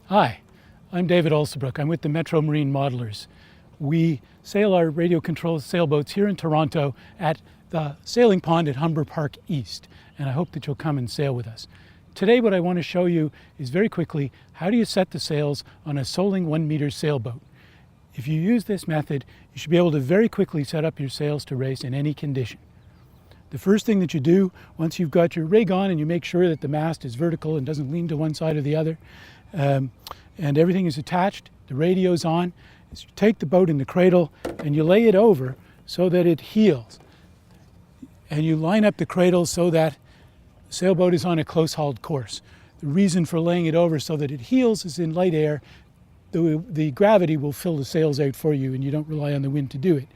Hi, I'm David Allsebrook. I'm with the Metro Marine Modelers. We sail our radio-controlled sailboats here in Toronto at the sailing pond at Humber Park East, and I hope that you'll come and sail with us. Today what I want to show you is very quickly, how do you set the sails on a soling 1 meter sailboat? If you use this method, you should be able to very quickly set up your sails to race in any condition. The first thing that you do, once you've got your rig on and you make sure that the mast is vertical and doesn't lean to one side or the other, and everything is attached, the radio's on, is you take the boat in the cradle and you lay it over so that it heels. And you line up the cradle so that the sailboat is on a close-hauled course. The reason for laying it over so that it heels is in light air, the gravity will fill the sails out for you and you don't rely on the wind to do it.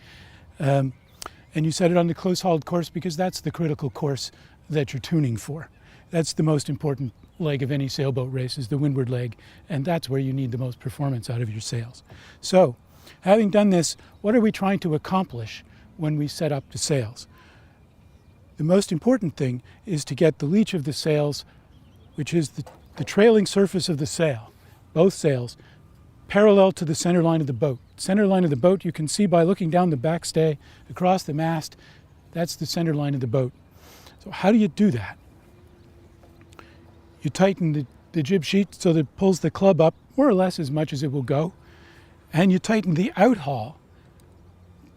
And you set it on the close-hauled course because that's the critical course that you're tuning for. That's the most important leg of any sailboat race, is the windward leg, and that's where you need the most performance out of your sails. So, having done this, what are we trying to accomplish when we set up the sails? The most important thing is to get the leech of the sails, which is the trailing surface of the sail, both sails, parallel to the center line of the boat. Center line of the boat you can see by looking down the backstay across the mast. That's the center line of the boat. So how do you do that? You tighten the jib sheet so that it pulls the club up more or less as much as it will go. And you tighten the outhaul,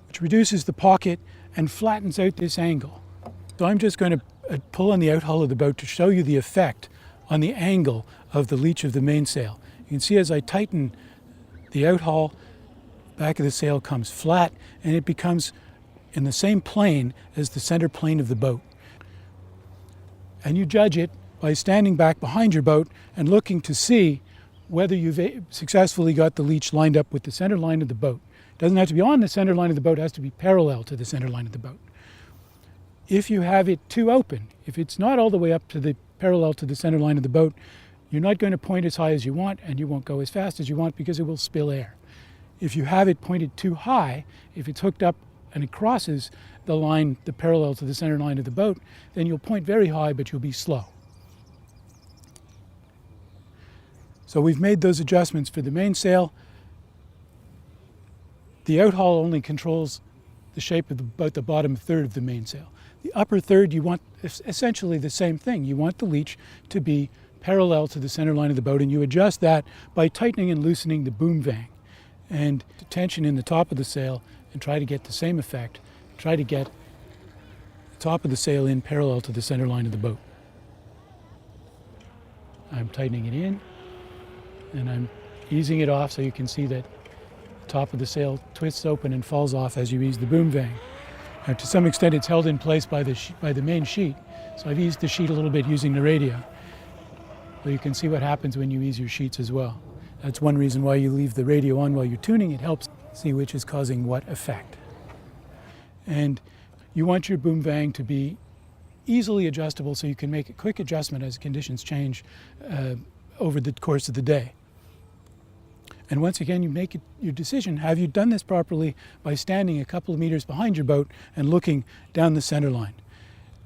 which reduces the pocket and flattens out this angle. So I'm just going to pull on the outhaul of the boat to show you the effect on the angle of the leech of the mainsail. You can see as I tighten the outhaul, back of the sail comes flat and it becomes in the same plane as the center plane of the boat. And you judge it by standing back behind your boat and looking to see whether you've successfully got the leech lined up with the center line of the boat. It doesn't have to be on the center line of the boat, it has to be parallel to the center line of the boat. If you have it too open, if it's not all the way up to the parallel to the center line of the boat, you're not going to point as high as you want and you won't go as fast as you want because it will spill air. If you have it pointed too high, if it's hooked up and it crosses the line, the parallel to the center line of the boat, then you'll point very high but you'll be slow. So we've made those adjustments for the mainsail. The outhaul only controls the shape of about the bottom third of the mainsail. The upper third, you want essentially the same thing. You want the leech to be parallel to the center line of the boat, and you adjust that by tightening and loosening the boom vang and the tension in the top of the sail, and try to get the same effect. Try to get the top of the sail in parallel to the center line of the boat. I'm tightening it in and I'm easing it off so you can see that the top of the sail twists open and falls off as you ease the boom vang. Now, to some extent it's held in place by the main sheet, so I've eased the sheet a little bit using the radio. But you can see what happens when you ease your sheets as well. That's one reason why you leave the radio on while you're tuning. It helps see which is causing what effect. And you want your boom vang to be easily adjustable so you can make a quick adjustment as conditions change over the course of the day. And once again, you make your decision. Have you done this properly by standing a couple of meters behind your boat and looking down the center line?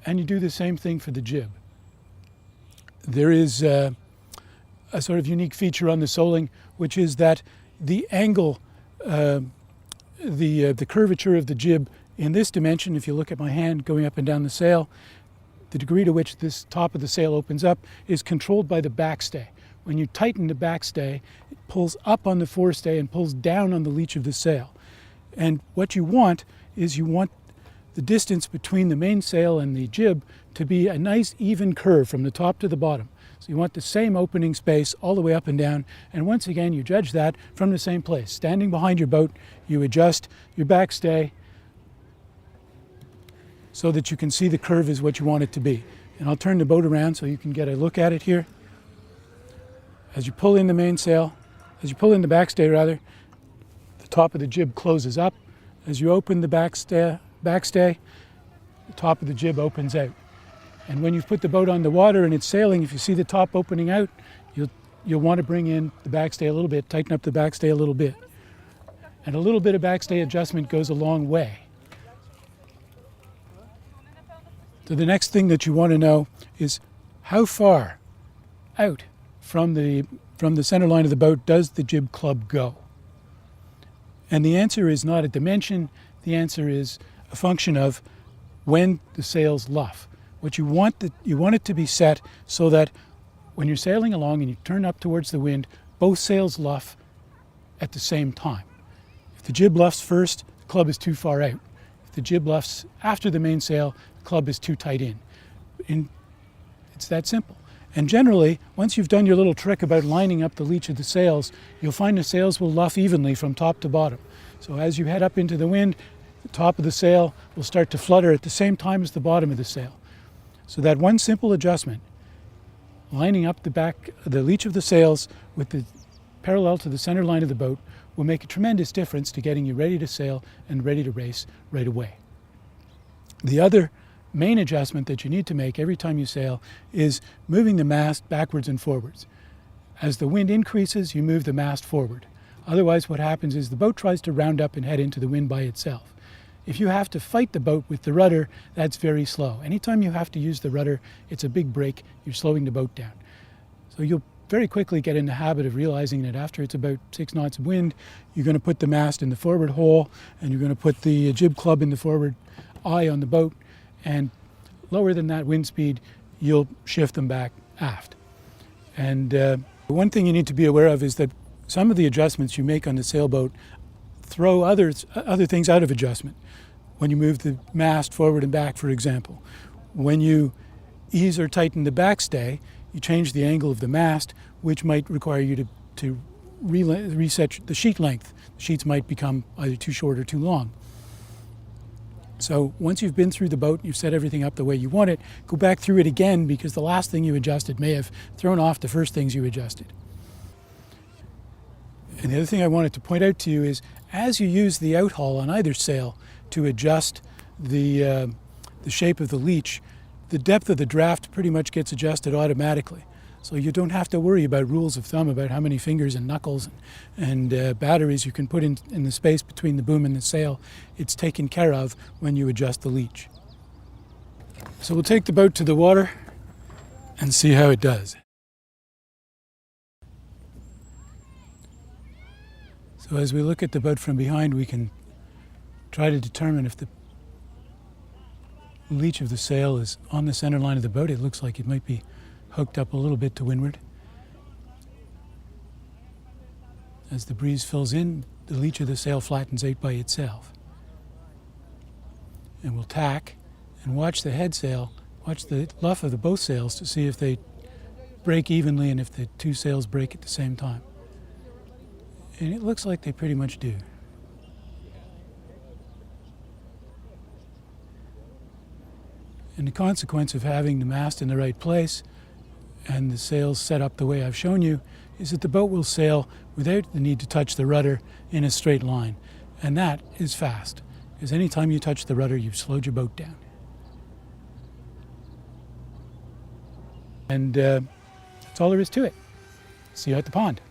And you do the same thing for the jib. There is a sort of unique feature on the soling, which is that the angle, the curvature of the jib in this dimension, if you look at my hand going up and down the sail, the degree to which this top of the sail opens up is controlled by the backstay. When you tighten the backstay, it pulls up on the forestay and pulls down on the leech of the sail. And what you want is the distance between the mainsail and the jib to be a nice even curve from the top to the bottom. So you want the same opening space all the way up and down. And once again, you judge that from the same place. Standing behind your boat, you adjust your backstay so that you can see the curve is what you want it to be. And I'll turn the boat around so you can get a look at it here. As you pull in the mainsail, as you pull in the backstay rather, the top of the jib closes up. As you open the backstay, the top of the jib opens out. And when you've put the boat on the water and it's sailing, if you see the top opening out, you'll want to bring in the backstay a little bit, tighten up the backstay a little bit. And a little bit of backstay adjustment goes a long way. So the next thing that you want to know is how far out from the from the center line of the boat does the jib club go? And the answer is not a dimension. The answer is a function of when the sails luff. What you want it to be set so that when you're sailing along and you turn up towards the wind, both sails luff at the same time. If the jib luffs first, the club is too far out. If the jib luffs after the mainsail, the club is too tight in. It's that simple. And generally, once you've done your little trick about lining up the leech of the sails, you'll find the sails will luff evenly from top to bottom. So as you head up into the wind, the top of the sail will start to flutter at the same time as the bottom of the sail. So that one simple adjustment, lining up the leech of the sails with the parallel to the center line of the boat, will make a tremendous difference to getting you ready to sail and ready to race right away. The other main adjustment that you need to make every time you sail is moving the mast backwards and forwards. As the wind increases, you move the mast forward. Otherwise, what happens is the boat tries to round up and head into the wind by itself. If you have to fight the boat with the rudder, that's very slow. Anytime you have to use the rudder, it's a big break. You're slowing the boat down. So you'll very quickly get in the habit of realizing that after it's about 6 knots of wind, you're going to put the mast in the forward hole, and you're going to put the jib club in the forward eye on the boat, and lower than that wind speed, you'll shift them back aft. And one thing you need to be aware of is that some of the adjustments you make on the sailboat throw other things out of adjustment. When you move the mast forward and back, for example. When you ease or tighten the backstay, you change the angle of the mast, which might require you to reset the sheet length. The sheets might become either too short or too long. So once you've been through the boat, you've set everything up the way you want it, go back through it again, because the last thing you adjusted may have thrown off the first things you adjusted. And the other thing I wanted to point out to you is, as you use the outhaul on either sail to adjust the shape of the leech, the depth of the draft pretty much gets adjusted automatically. So you don't have to worry about rules of thumb about how many fingers and knuckles and batteries you can put in the space between the boom and the sail. It's taken care of when you adjust the leech. So we'll take the boat to the water and see how it does. So as we look at the boat from behind, we can try to determine if the leech of the sail is on the center line of the boat. It looks like it might be hooked up a little bit to windward. As the breeze fills in, the leech of the sail flattens out by itself. And we'll tack and watch the head sail, watch the luff of both sails to see if they break evenly and if the two sails break at the same time. And it looks like they pretty much do. And the consequence of having the mast in the right place and the sails set up the way I've shown you is that the boat will sail without the need to touch the rudder in a straight line. And that is fast, because anytime you touch the rudder, you've slowed your boat down. And that's all there is to it. See you at the pond.